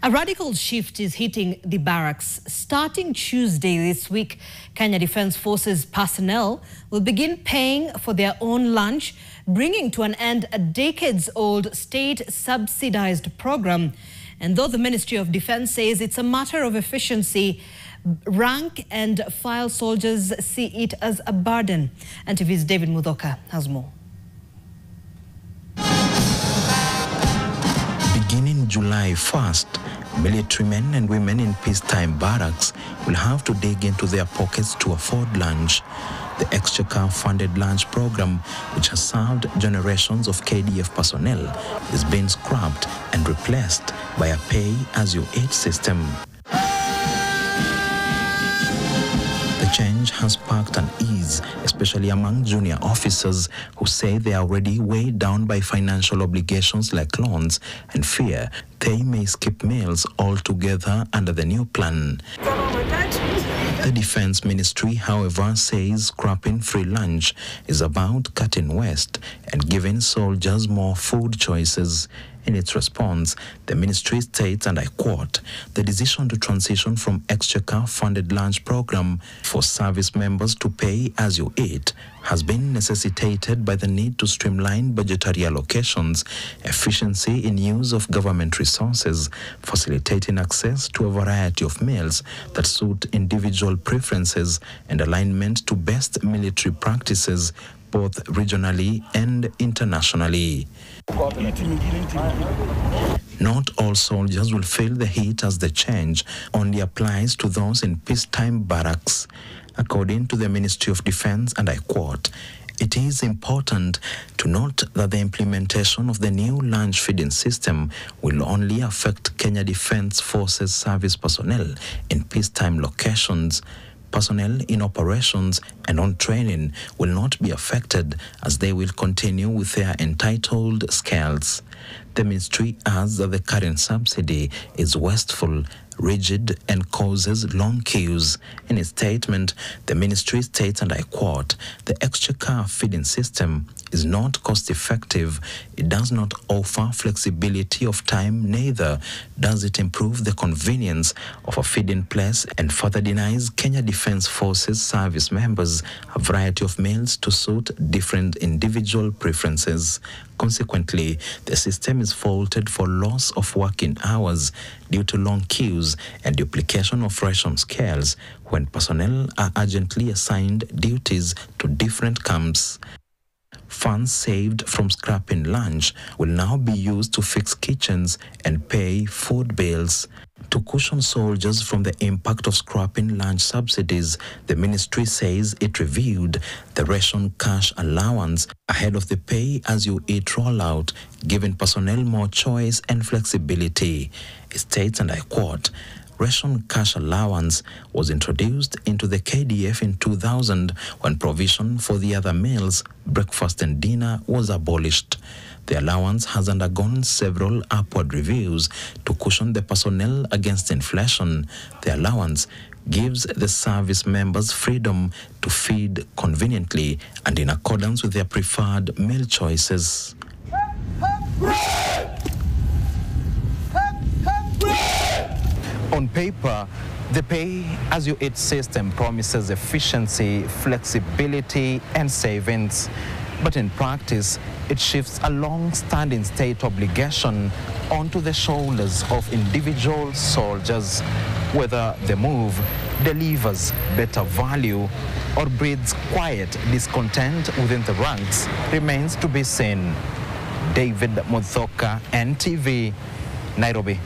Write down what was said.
A radical shift is hitting the barracks. Starting Tuesday this week, Kenya Defence Forces personnel will begin paying for their own lunch, bringing to an end a decades-old state-subsidised program. And though the Ministry of Defence says it's a matter of efficiency, rank and file soldiers see it as a burden. NTV's David Mudhoka has more. Beginning July 1st, military men and women in peacetime barracks will have to dig into their pockets to afford lunch. The Exchequer-funded lunch program, which has served generations of KDF personnel, is being scrapped and replaced by a pay-as-you-eat system. The change has sparked unease, especially among junior officers who say they are already weighed down by financial obligations like loans and fear they may skip meals altogether under the new plan. The Defense Ministry, however, says scrapping free lunch is about cutting waste and giving soldiers more food choices. In its response, the ministry states, and I quote, "The decision to transition from Exchequer-funded lunch program for service members to pay as you eat has been necessitated by the need to streamline budgetary allocations, efficiency in use of government resources, facilitating access to a variety of meals that suit individual preferences and alignment to best military practices, both regionally and internationally." Not all soldiers will feel the heat, as the change only applies to those in peacetime barracks. According to the Ministry of Defence, and I quote, "It is important to note that the implementation of the new lunch feeding system will only affect Kenya Defence Forces service personnel in peacetime locations. Personnel in operations and on training will not be affected, as they will continue with their entitled scales." The ministry adds that the current subsidy is wasteful, rigid, and causes long queues. In its statement, the ministry states, and I quote, "The Exchequer feeding system is not cost-effective. It does not offer flexibility of time, neither does it improve the convenience of a feeding place, and further denies Kenya Defence Forces service members a variety of meals to suit different individual preferences. Consequently, the system is faulted for loss of working hours due to long queues and duplication of ration scales when personnel are urgently assigned duties to different camps. Funds saved from scrapping lunch will now be used to fix kitchens and pay food bills. To cushion soldiers from the impact of scrapping lunch subsidies, the ministry says it reviewed the ration cash allowance ahead of the pay-as-you-eat rollout, giving personnel more choice and flexibility. It states, and I quote, "Ration cash allowance was introduced into the KDF in 2000 when provision for the other meals, breakfast and dinner, was abolished. The allowance has undergone several upward reviews to cushion the personnel against inflation. The allowance gives the service members freedom to feed conveniently and in accordance with their preferred meal choices." On paper, the pay-as-you-eat system promises efficiency, flexibility, and savings. But in practice, it shifts a long-standing state obligation onto the shoulders of individual soldiers. Whether the move delivers better value or breeds quiet discontent within the ranks remains to be seen. David Mudhoka, NTV, Nairobi.